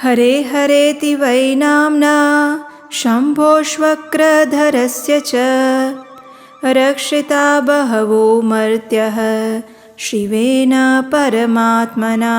हरे हरेति वै नाम्ना शम्भोष्वक्रधरस्य च रक्षिता बहवो मर्त्यः शिवेन परमात्मना।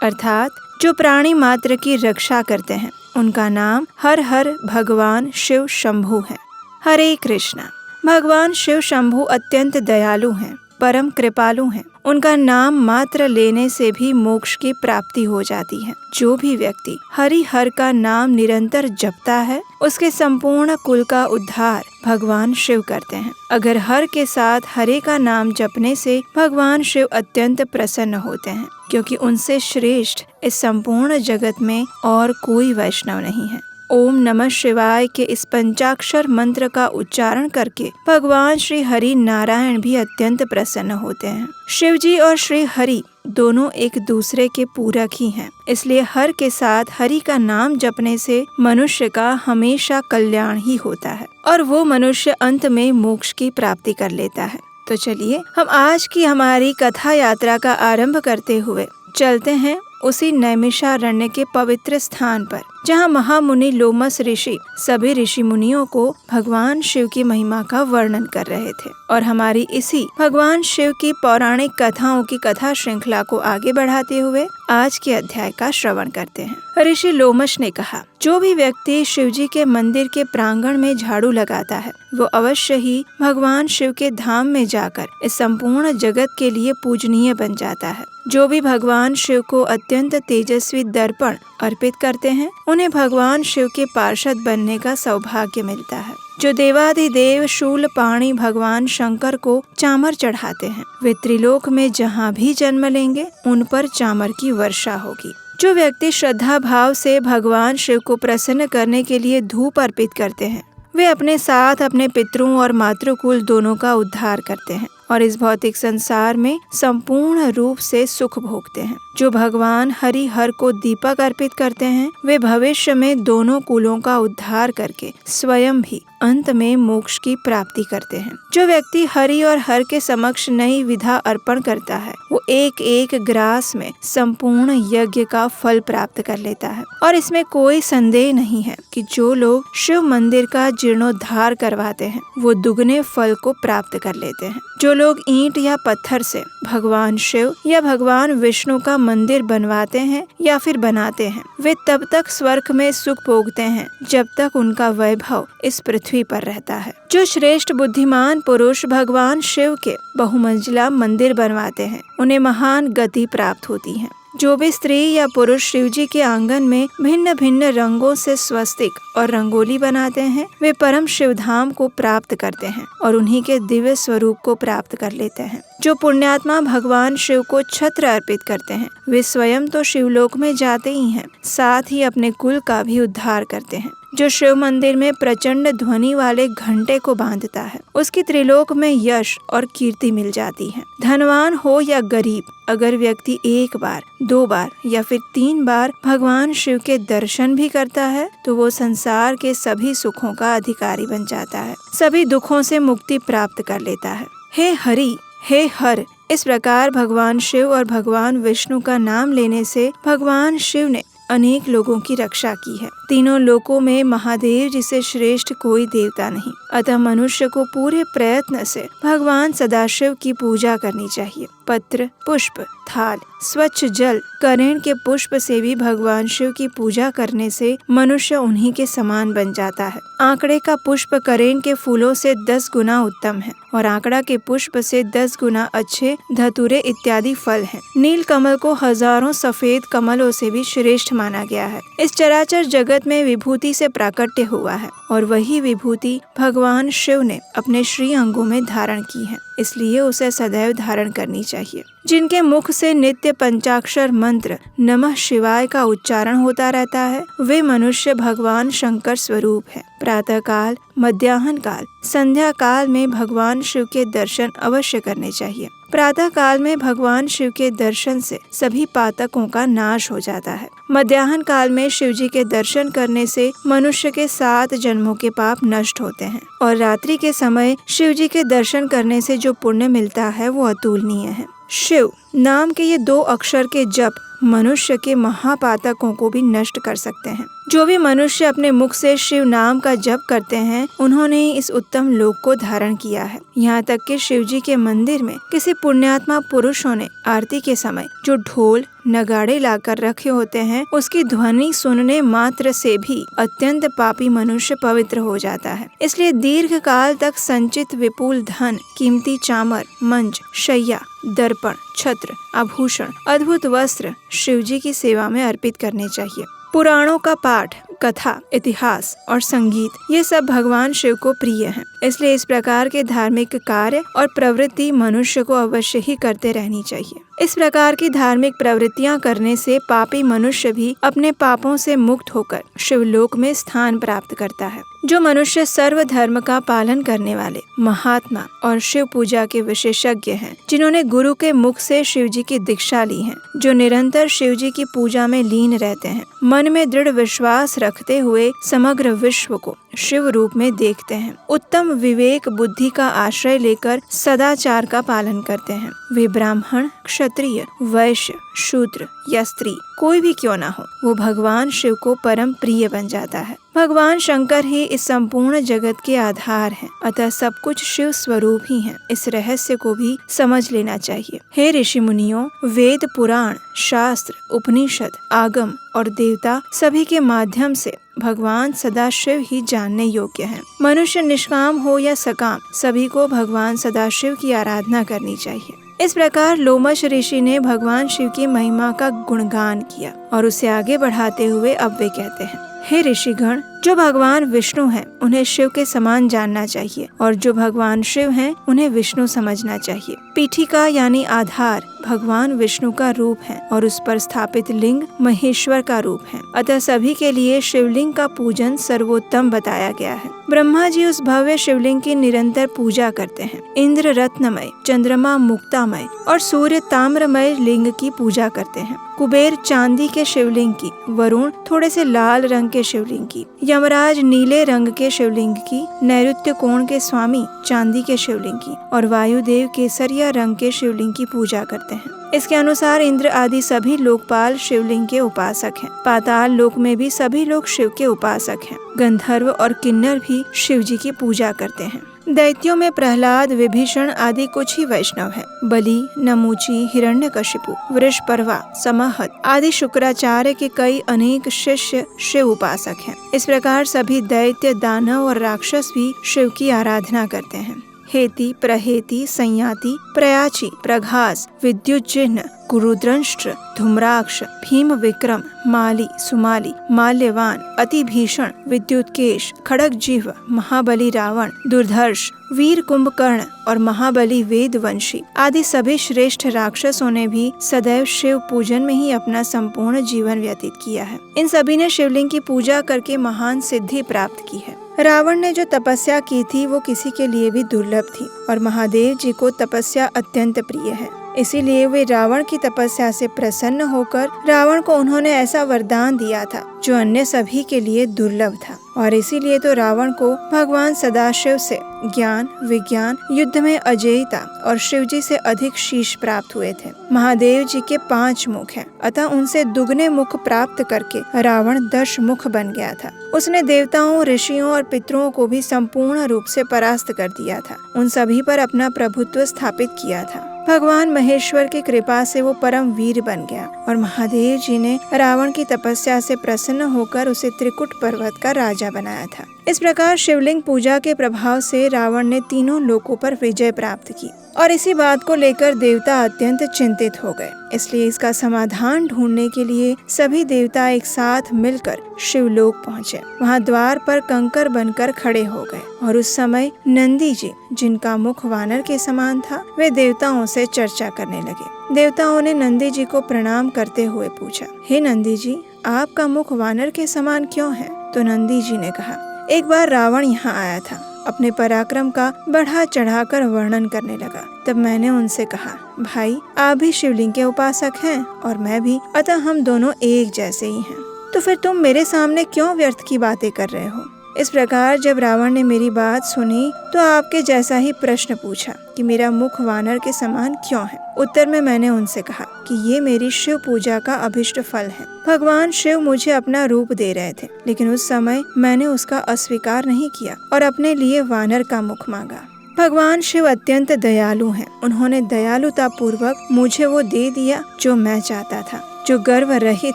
अर्थात जो प्राणी मात्र की रक्षा करते हैं उनका नाम हर हर भगवान शिव शंभु है। हरे कृष्णा। भगवान शिव शंभु अत्यंत दयालु हैं, परम कृपालु हैं। उनका नाम मात्र लेने से भी मोक्ष की प्राप्ति हो जाती है। जो भी व्यक्ति हरि हर का नाम निरंतर जपता है उसके संपूर्ण कुल का उद्धार भगवान शिव करते हैं। अगर हर के साथ हरे का नाम जपने से भगवान शिव अत्यंत प्रसन्न होते हैं, क्योंकि उनसे श्रेष्ठ इस संपूर्ण जगत में और कोई वैष्णव नहीं है। ओम नमः शिवाय के इस पंचाक्षर मंत्र का उच्चारण करके भगवान श्री हरि नारायण भी अत्यंत प्रसन्न होते हैं। शिव जी और श्री हरि दोनों एक दूसरे के पूरक ही हैं। इसलिए हर के साथ हरि का नाम जपने से मनुष्य का हमेशा कल्याण ही होता है और वो मनुष्य अंत में मोक्ष की प्राप्ति कर लेता है। तो चलिए हम आज की हमारी कथा यात्रा का आरंभ करते हुए चलते हैं उसी नैमिषारण्य के पवित्र स्थान पर, जहाँ महामुनि लोमस ऋषि सभी ऋषि मुनियों को भगवान शिव की महिमा का वर्णन कर रहे थे। और हमारी इसी भगवान शिव की पौराणिक कथाओं की कथा श्रृंखला को आगे बढ़ाते हुए आज के अध्याय का श्रवण करते हैं। ऋषि लोमस ने कहा, जो भी व्यक्ति शिव जी के मंदिर के प्रांगण में झाड़ू लगाता है वो अवश्य ही भगवान शिव के धाम में जाकर इस संपूर्ण जगत के लिए पूजनीय बन जाता है। जो भी भगवान शिव को अत्यंत तेजस्वी दर्पण अर्पित करते हैं उन्हें भगवान शिव के पार्षद बनने का सौभाग्य मिलता है। जो देवाधिदेव शूलपाणी भगवान शंकर को चामर चढ़ाते हैं वे त्रिलोक में जहाँ भी जन्म लेंगे उन पर चामर की वर्षा होगी। जो व्यक्ति श्रद्धा भाव से भगवान शिव को प्रसन्न करने के लिए धूप अर्पित करते हैं वे अपने साथ अपने पितरों और मातृकुल दोनों का उद्धार करते हैं और इस भौतिक संसार में संपूर्ण रूप से सुख भोगते हैं। जो भगवान हरि हर को दीपक अर्पित करते हैं वे भविष्य में दोनों कुलों का उद्धार करके स्वयं भी अंत में मोक्ष की प्राप्ति करते हैं। जो व्यक्ति हरि और हर के समक्ष नई विधा अर्पण करता है वो एक एक ग्रास में संपूर्ण यज्ञ का फल प्राप्त कर लेता है। और इसमें कोई संदेह नहीं है कि जो लोग शिव मंदिर का जीर्णोद्धार करवाते हैं वो दुगने फल को प्राप्त कर लेते हैं। जो लोग ईंट या पत्थर से भगवान शिव या भगवान विष्णु का मंदिर बनवाते हैं या फिर बनाते हैं वे तब तक स्वर्ग में सुख भोगते हैं जब तक उनका वैभव इस पृथ्वी पर रहता है। जो श्रेष्ठ बुद्धिमान पुरुष भगवान शिव के बहुमंजिला मंदिर बनवाते हैं उन्हें महान गति प्राप्त होती है। जो भी स्त्री या पुरुष शिव जी के आंगन में भिन्न भिन्न रंगों से स्वस्तिक और रंगोली बनाते हैं वे परम शिव धाम को प्राप्त करते हैं और उन्हीं के दिव्य स्वरूप को प्राप्त कर लेते हैं। जो पुण्यात्मा भगवान शिव को छत्र अर्पित करते हैं वे स्वयं तो शिवलोक में जाते ही हैं, साथ ही अपने कुल का भी उद्धार करते हैं। जो शिव मंदिर में प्रचंड ध्वनि वाले घंटे को बांधता है उसकी त्रिलोक में यश और कीर्ति मिल जाती है। धनवान हो या गरीब, अगर व्यक्ति एक बार, 2 बार या फिर 3 बार भगवान शिव के दर्शन भी करता है तो वो संसार के सभी सुखों का अधिकारी बन जाता है, सभी दुखों से मुक्ति प्राप्त कर लेता है। हे हरि, हे हर, इस प्रकार भगवान शिव और भगवान विष्णु का नाम लेने से भगवान शिव ने अनेक लोगों की रक्षा की है। तीनों लोकों में महादेव जिसे श्रेष्ठ कोई देवता नहीं, अतः मनुष्य को पूरे प्रयत्न से भगवान सदाशिव की पूजा करनी चाहिए। पत्र, पुष्प, थाल, स्वच्छ जल, करेण के पुष्प से भी भगवान शिव की पूजा करने से मनुष्य उन्हीं के समान बन जाता है। आंकड़े का पुष्प करेण के फूलों से 10 गुना उत्तम है और आंकड़ा के पुष्प से 10 गुना अच्छे धतूरे इत्यादि फल हैं। नील कमल को हजारों सफेद कमलों से भी श्रेष्ठ माना गया है। इस चराचर जगत में विभूति से प्राकट्य हुआ है और वही विभूति भगवान शिव ने अपने श्री अंगों में धारण की है, इसलिए उसे सदैव धारण करनी चाहिए। जिनके मुख से नित्य पंचाक्षर मंत्र नमः शिवाय का उच्चारण होता रहता है वे मनुष्य भगवान शंकर स्वरूप है। प्रातः काल, मध्याह्न काल, संध्या काल में भगवान शिव के दर्शन अवश्य करने चाहिए। प्रातः काल में भगवान शिव के दर्शन से सभी पातकों का नाश हो जाता है। मध्याह्न काल में शिव जी के दर्शन करने से मनुष्य के 7 जन्मों के पाप नष्ट होते हैं और रात्रि के समय शिव जी के दर्शन करने से जो पुण्य मिलता है वो अतुलनीय है। शिव नाम के ये 2 अक्षर के जप मनुष्य के महापातकों को भी नष्ट कर सकते हैं। जो भी मनुष्य अपने मुख से शिव नाम का जप करते हैं, उन्होंने ही इस उत्तम लोक को धारण किया है। यहाँ तक कि शिव जी के मंदिर में किसी पुण्यात्मा पुरुषों ने आरती के समय जो ढोल नगाड़े लाकर रखे होते हैं, उसकी ध्वनि सुनने मात्र से भी अत्यंत पापी मनुष्य पवित्र हो जाता है। इसलिए दीर्घ काल तक संचित विपुल धन, कीमती चामर, मंच, शैया, दर्पण, छत्र, आभूषण, अद्भुत वस्त्र शिव जी की सेवा में अर्पित करने चाहिए। पुराणों का पाठ, कथा, इतिहास और संगीत ये सब भगवान शिव को प्रिय हैं। इसलिए इस प्रकार के धार्मिक कार्य और प्रवृत्ति मनुष्य को अवश्य ही करते रहनी चाहिए। इस प्रकार की धार्मिक प्रवृत्तियां करने से पापी मनुष्य भी अपने पापों से मुक्त होकर शिवलोक में स्थान प्राप्त करता है। जो मनुष्य सर्व धर्म का पालन करने वाले महात्मा और शिव पूजा के विशेषज्ञ हैं, जिन्होंने गुरु के मुख से शिव जी की दीक्षा ली है, जो निरंतर शिव जी की पूजा में लीन रहते हैं, मन में दृढ़ विश्वास रखते हुए समग्र विश्व को शिव रूप में देखते हैं, उत्तम विवेक बुद्धि का आश्रय लेकर सदाचार का पालन करते हैं, वे ब्राह्मण, क्षत्रिय, वैश्य, शूद्र या स्त्री कोई भी क्यों ना हो, वो भगवान शिव को परम प्रिय बन जाता है। भगवान शंकर ही इस संपूर्ण जगत के आधार हैं, अतः सब कुछ शिव स्वरूप ही है। इस रहस्य को भी समझ लेना चाहिए। हे ऋषि मुनियों, वेद, पुराण, शास्त्र, उपनिषद, आगम और देवता सभी के माध्यम से भगवान सदाशिव ही जानने योग्य हैं। मनुष्य निष्काम हो या सकाम, सभी को भगवान सदाशिव की आराधना करनी चाहिए। इस प्रकार लोमश ऋषि ने भगवान शिव की महिमा का गुणगान किया और उसे आगे बढ़ाते हुए अब वे कहते हैं, हे ऋषिगण, जो भगवान विष्णु हैं उन्हें शिव के समान जानना चाहिए और जो भगवान शिव हैं उन्हें विष्णु समझना चाहिए। पीठिका यानी आधार भगवान विष्णु का रूप है और उस पर स्थापित लिंग महेश्वर का रूप है। अतः सभी के लिए शिवलिंग का पूजन सर्वोत्तम बताया गया है। ब्रह्मा जी उस भव्य शिवलिंग की निरंतर पूजा करते हैं। इंद्र रत्नमय, चंद्रमा मुक्तामय और सूर्य ताम्रमय लिंग की पूजा करते हैं। कुबेर चांदी के शिवलिंग की, वरुण थोड़े से लाल रंग के शिवलिंग की, यमराज नीले रंग के शिवलिंग की, नैऋत्य कोण के स्वामी चांदी के शिवलिंग की और वायुदेव केसरिया रंग के शिवलिंग की पूजा करते हैं। इसके अनुसार इंद्र आदि सभी लोकपाल शिवलिंग के उपासक हैं। पाताल लोक में भी सभी लोग शिव के उपासक हैं। गंधर्व और किन्नर भी शिव जी की पूजा करते हैं। दैत्यों में प्रहलाद, विभीषण आदि कुछ ही वैष्णव हैं। बलि, नमूची, हिरण्यकशिपु, वृषपर्वा, समहत आदि शुक्राचार्य के कई अनेक शिष्य शिव उपासक हैं। इस प्रकार सभी दैत्य, दानव और राक्षस भी शिव की आराधना करते हैं। हेति, प्रहेति, संयाति, प्रयाची, प्रघास, विद्युज्जिह्न, कुरुद्रंष्ट्र, धूम्राक्ष, भीम विक्रम, माली, सुमाली, माल्यवान, अति भीषण, विद्युतकेश, खड़गजिह्व, महाबली रावण, दुर्धर्ष, वीर कुंभकर्ण और महाबली वेदवंशी आदि सभी श्रेष्ठ राक्षसों ने भी सदैव शिव पूजन में ही अपना संपूर्ण जीवन व्यतीत किया है। इन सभी ने शिवलिंग की पूजा करके महान सिद्धि प्राप्त की है। रावण ने जो तपस्या की थी वो किसी के लिए भी दुर्लभ थी और महादेव जी को तपस्या अत्यंत प्रिय है। इसीलिए वे रावण की तपस्या से प्रसन्न होकर रावण को उन्होंने ऐसा वरदान दिया था जो अन्य सभी के लिए दुर्लभ था और इसीलिए तो रावण को भगवान सदाशिव से ज्ञान, विज्ञान, युद्ध में अजेयता और शिव जी से अधिक शीश प्राप्त हुए थे। महादेव जी के 5 मुख हैं, अतः उनसे दुगने मुख प्राप्त करके रावण 10 मुख बन गया था। उसने देवताओं, ऋषियों और पितरों को भी संपूर्ण रूप से परास्त कर दिया था। उन सभी पर अपना प्रभुत्व स्थापित किया था। भगवान महेश्वर की कृपा से वो परम वीर बन गया और महादेव जी ने रावण की तपस्या से प्रसन्न होकर उसे त्रिकुट पर्वत का राजा बनाया था। इस प्रकार शिवलिंग पूजा के प्रभाव से रावण ने तीनों लोकों पर विजय प्राप्त की और इसी बात को लेकर देवता अत्यंत चिंतित हो गए। इसलिए इसका समाधान ढूंढने के लिए सभी देवता एक साथ मिलकर शिवलोक पहुँचे। वहाँ द्वार पर कंकर बनकर खड़े हो गए और उस समय नंदी जी, जिनका मुख वानर के समान था, वे देवताओं से चर्चा करने लगे। देवताओं ने नंदी जी को प्रणाम करते हुए पूछा, हे नंदी जी, आपका मुख वानर के समान क्यों है? तो नंदी जी ने कहा, एक बार रावण यहाँ आया था, अपने पराक्रम का बढ़ा चढ़ाकर वर्णन करने लगा। तब मैंने उनसे कहा, भाई आप भी शिवलिंग के उपासक हैं और मैं भी, अतः हम दोनों एक जैसे ही हैं। तो फिर तुम मेरे सामने क्यों व्यर्थ की बातें कर रहे हो? इस प्रकार जब रावण ने मेरी बात सुनी तो आपके जैसा ही प्रश्न पूछा कि मेरा मुख वानर के समान क्यों है। उत्तर में मैंने उनसे कहा कि ये मेरी शिव पूजा का अभिष्ट फल है। भगवान शिव मुझे अपना रूप दे रहे थे, लेकिन उस समय मैंने उसका अस्वीकार नहीं किया और अपने लिए वानर का मुख मांगा। भगवान शिव अत्यंत दयालु हैं। उन्होंने दयालुता पूर्वक मुझे वो दे दिया जो मैं चाहता था। जो गर्व रहित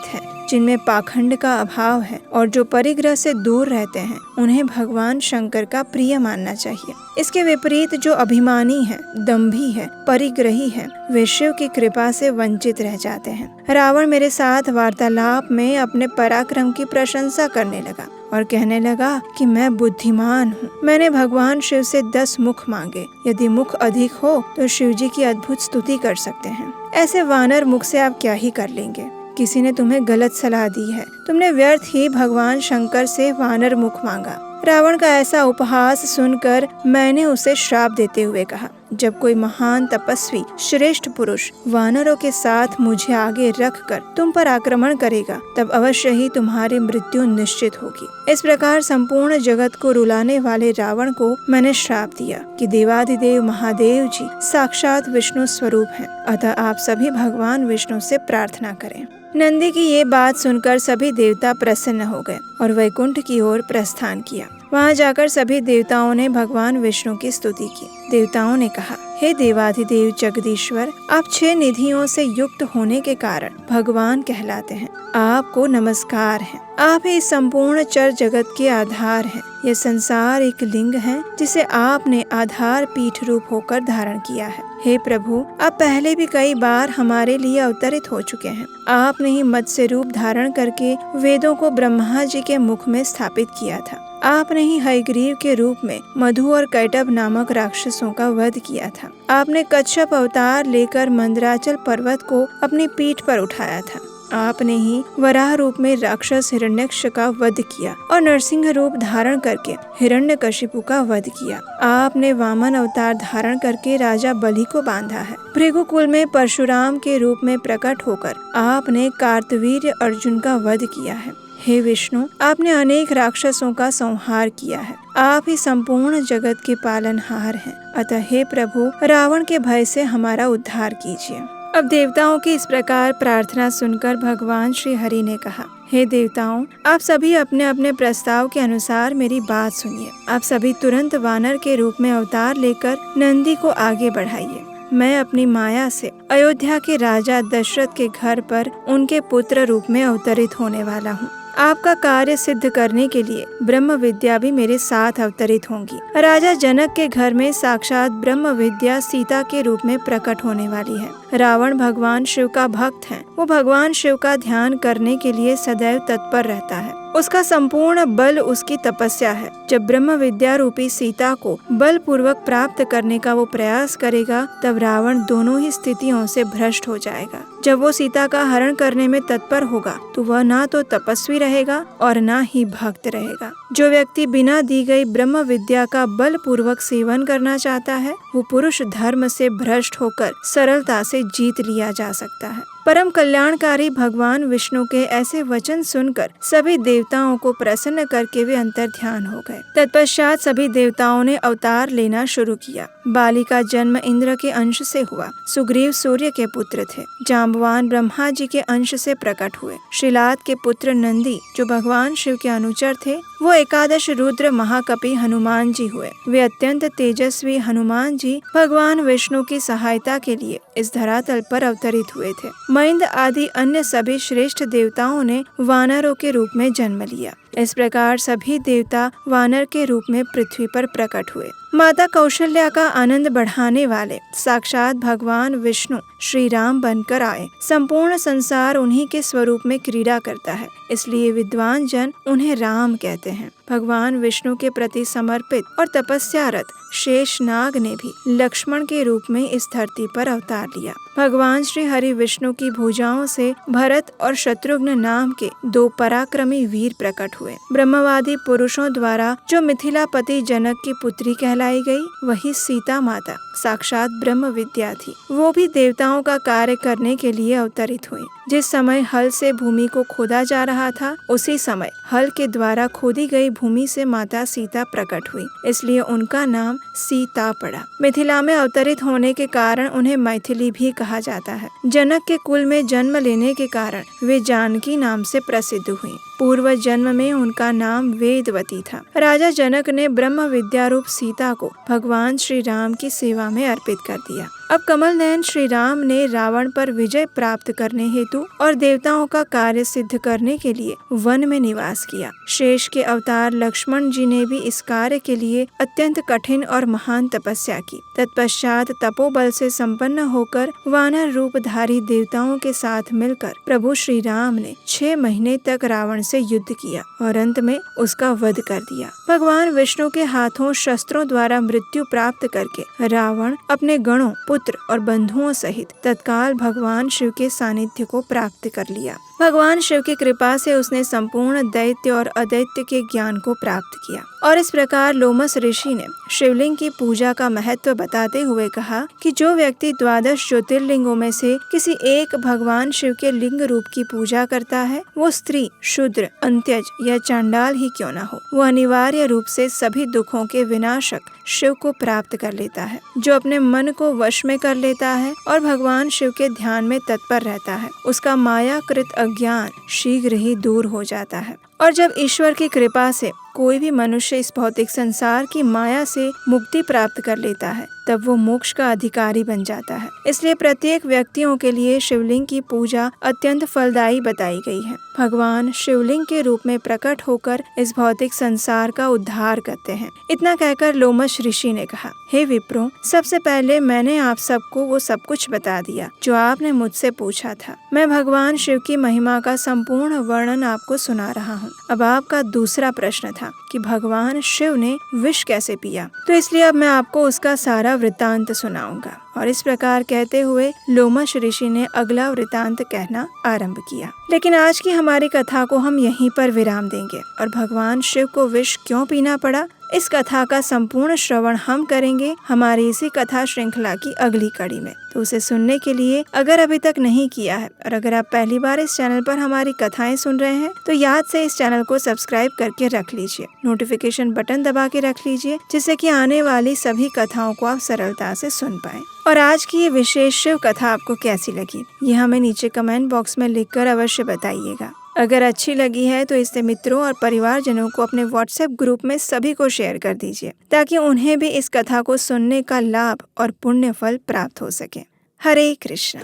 है, जिनमें पाखंड का अभाव है और जो परिग्रह से दूर रहते हैं, उन्हें भगवान शंकर का प्रिय मानना चाहिए। इसके विपरीत जो अभिमानी है, दंभी है, परिग्रही है, वे शिव की कृपा से वंचित रह जाते हैं। रावण मेरे साथ वार्तालाप में अपने पराक्रम की प्रशंसा करने लगा और कहने लगा कि मैं बुद्धिमान हूँ। मैंने भगवान शिव से 10 मुख मांगे। यदि मुख अधिक हो तो शिव जी की अद्भुत स्तुति कर सकते हैं। ऐसे वानर मुख से आप क्या ही कर लेंगे। किसी ने तुम्हें गलत सलाह दी है। तुमने व्यर्थ ही भगवान शंकर से वानर मुख मांगा। रावण का ऐसा उपहास सुनकर मैंने उसे श्राप देते हुए कहा, जब कोई महान तपस्वी श्रेष्ठ पुरुष वानरों के साथ मुझे आगे रखकर तुम पर आक्रमण करेगा, तब अवश्य ही तुम्हारी मृत्यु निश्चित होगी। इस प्रकार संपूर्ण जगत को रुलाने वाले रावण को मैंने श्राप दिया कि देवाधिदेव महादेव जी साक्षात विष्णु स्वरूप हैं, अतः आप सभी भगवान विष्णु से प्रार्थना करें। नंदी की ये बात सुनकर सभी देवता प्रसन्न हो गए और वैकुंठ की ओर प्रस्थान किया। वहाँ जाकर सभी देवताओं ने भगवान विष्णु की स्तुति की। देवताओं ने कहा, हे देवाधिदेव जगदीश्वर, आप 6 निधियों से युक्त होने के कारण भगवान कहलाते हैं। आपको नमस्कार है। आप ही संपूर्ण चर जगत के आधार हैं। यह संसार एक लिंग है जिसे आपने आधार पीठ रूप होकर धारण किया है। हे प्रभु, आप पहले भी कई बार हमारे लिए अवतरित हो चुके हैं। आपने ही मत्स्य रूप धारण करके वेदों को ब्रह्मा जी के मुख में स्थापित किया था। आपने ही हयग्रीव के रूप में मधु और कैटभ नामक राक्षसों का वध किया था। आपने कच्छप अवतार लेकर मंदराचल पर्वत को अपनी पीठ पर उठाया था। आपने ही वराह रूप में राक्षस हिरण्यक्ष का वध किया और नरसिंह रूप धारण करके हिरण्यकशिपु का वध किया। आपने वामन अवतार धारण करके राजा बलि को बांधा है। भृगुकुल में परशुराम के रूप में प्रकट होकर आपने कार्तवीर्य अर्जुन का वध किया है। हे विष्णु, आपने अनेक राक्षसों का संहार किया है। आप ही संपूर्ण जगत के पालनहार हैं। अतः हे प्रभु, रावण के भय से हमारा उद्धार कीजिए। अब देवताओं की इस प्रकार प्रार्थना सुनकर भगवान श्री हरि ने कहा, हे देवताओं, आप सभी अपने अपने प्रस्ताव के अनुसार मेरी बात सुनिए। आप सभी तुरंत वानर के रूप में अवतार लेकर नंदी को आगे बढ़ाइए। मैं अपनी माया से अयोध्या के राजा दशरथ के घर पर उनके पुत्र रूप में अवतरित होने वाला हूँ। आपका कार्य सिद्ध करने के लिए ब्रह्म विद्या भी मेरे साथ अवतरित होंगी। राजा जनक के घर में साक्षात ब्रह्म विद्या सीता के रूप में प्रकट होने वाली है। रावण भगवान शिव का भक्त है। वो भगवान शिव का ध्यान करने के लिए सदैव तत्पर रहता है। उसका संपूर्ण बल उसकी तपस्या है। जब ब्रह्म विद्या रूपी सीता को बल पूर्वक प्राप्त करने का वो प्रयास करेगा, तब रावण दोनों ही स्थितियों से भ्रष्ट हो जाएगा। जब वो सीता का हरण करने में तत्पर होगा, तो वह ना तो तपस्वी रहेगा और ना ही भक्त रहेगा। जो व्यक्ति बिना दी गई ब्रह्म विद्या का बल पूर्वक सेवन करना चाहता है, वो पुरुष धर्म से भ्रष्ट होकर सरलता से जीत लिया जा सकता है। परम कल्याणकारी भगवान विष्णु के ऐसे वचन सुनकर सभी देवताओं को प्रसन्न करके वे अंतर्ध्यान हो गए। तत्पश्चात सभी देवताओं ने अवतार लेना शुरू किया। बाली का जन्म इंद्र के अंश से हुआ। सुग्रीव सूर्य के पुत्र थे। जाम्बवान ब्रह्मा जी के अंश से प्रकट हुए। श्रीलाद के पुत्र नंदी, जो भगवान शिव के अनुचर थे, वो 11 रुद्र महाकपि हनुमान जी हुए। वे अत्यंत तेजस्वी हनुमान जी भगवान विष्णु की सहायता के लिए इस धरातल पर अवतरित हुए थे। महेंद्र आदि अन्य सभी श्रेष्ठ देवताओं ने वानरों के रूप में जन्म लिया। इस प्रकार सभी देवता वानर के रूप में पृथ्वी पर प्रकट हुए। माता कौशल्या का आनंद बढ़ाने वाले साक्षात भगवान विष्णु श्री राम बनकर आए। संपूर्ण संसार उन्हीं के स्वरूप में क्रीड़ा करता है, इसलिए विद्वान जन उन्हें राम कहते हैं। भगवान विष्णु के प्रति समर्पित और तपस्यारत शेषनाग ने भी लक्ष्मण के रूप में इस धरती पर अवतार लिया। भगवान श्री हरि विष्णु की भुजाओं से भरत और शत्रुघ्न नाम के 2 पराक्रमी वीर प्रकट हुए। ब्रह्मवादी पुरुषों द्वारा जो मिथिलापति जनक की पुत्री कहलाई गई, वही सीता माता साक्षात ब्रह्म विद्या थी। वो भी देवताओं का कार्य करने के लिए अवतरित हुई। जिस समय हल से भूमि को खोदा जा रहा था, उसी समय हल के द्वारा खोदी गई भूमि से माता सीता प्रकट हुई, इसलिए उनका नाम सीता पड़ा। मिथिला में अवतरित होने के कारण उन्हें मैथिली भी कहा जाता है। जनक के कुल में जन्म लेने के कारण वे जानकी नाम से प्रसिद्ध हुई। पूर्व जन्म में उनका नाम वेदवती था। राजा जनक ने ब्रह्म विद्या रूप सीता को भगवान श्री राम की सेवा में अर्पित कर दिया। अब कमल नयन श्री राम ने रावण पर विजय प्राप्त करने हेतु और देवताओं का कार्य सिद्ध करने के लिए वन में निवास किया। शेष के अवतार लक्ष्मण जी ने भी इस कार्य के लिए अत्यंत कठिन और महान तपस्या की। तत्पश्चात तपोबल से संपन्न होकर वानर रूपधारी देवताओं के साथ मिलकर प्रभु श्री राम ने 6 महीने तक रावण से युद्ध किया और अंत में उसका वध कर दिया। भगवान विष्णु के हाथों शस्त्रों द्वारा मृत्यु प्राप्त करके रावण अपने गणों, पुत्र और बंधुओं सहित तत्काल भगवान शिव के सानिध्य को प्राप्त कर लिया। भगवान शिव की कृपा से उसने संपूर्ण दैत्य और अदैत्य के ज्ञान को प्राप्त किया। और इस प्रकार लोमस ऋषि ने शिवलिंग की पूजा का महत्व बताते हुए कहा कि जो व्यक्ति 12 ज्योतिर्लिंगों में से किसी एक भगवान शिव के लिंग रूप की पूजा करता है, वो स्त्री, शूद्र, अंत्यज या चांडाल ही क्यों न हो, वो अनिवार्य रूप से सभी दुखों के विनाशक शिव को प्राप्त कर लेता है। जो अपने मन को वश में कर लेता है और भगवान शिव के ध्यान में तत्पर रहता है, उसका मायाकृत अज्ञान शीघ्र ही दूर हो जाता है। और जब ईश्वर की कृपा से कोई भी मनुष्य इस भौतिक संसार की माया से मुक्ति प्राप्त कर लेता है, तब वो मोक्ष का अधिकारी बन जाता है। इसलिए प्रत्येक व्यक्तियों के लिए शिवलिंग की पूजा अत्यंत फलदायी बताई गई है। भगवान शिवलिंग के रूप में प्रकट होकर इस भौतिक संसार का उद्धार करते हैं। इतना कहकर लोमस ऋषि ने कहा, हे विप्रों, सबसे पहले मैंने आप सबको वो सब कुछ बता दिया जो आपने मुझसे पूछा था। मैं भगवान शिव की महिमा का संपूर्ण वर्णन आपको सुना रहा हूँ। अब आपका दूसरा प्रश्न था कि भगवान शिव ने विष कैसे पिया, तो इसलिए अब मैं आपको उसका सारा वृतांत सुनाऊंगा। और इस प्रकार कहते हुए लोमस ऋषि ने अगला वृतांत कहना आरंभ किया। लेकिन आज की हमारी कथा को हम यहीं पर विराम देंगे और भगवान शिव को विष क्यों पीना पड़ा, इस कथा का संपूर्ण श्रवण हम करेंगे हमारी इसी कथा श्रृंखला की अगली कड़ी में। तो उसे सुनने के लिए अगर अभी तक नहीं किया है और अगर आप पहली बार इस चैनल पर हमारी कथाएं सुन रहे हैं, तो याद से इस चैनल को सब्सक्राइब करके रख लीजिए। नोटिफिकेशन बटन दबा के रख लीजिए, जिससे कि आने वाली सभी कथाओं को आप सरलता से सुन पाएं। और आज की ये विशेष शिव कथा आपको कैसी लगी, ये हमें नीचे कमेंट बॉक्स में लिखकर अवश्य बताइएगा। अगर अच्छी लगी है तो इसे मित्रों और परिवारजनों को अपने व्हाट्सएप ग्रुप में सभी को शेयर कर दीजिए, ताकि उन्हें भी इस कथा को सुनने का लाभ और पुण्य फल प्राप्त हो सके। हरे कृष्णा।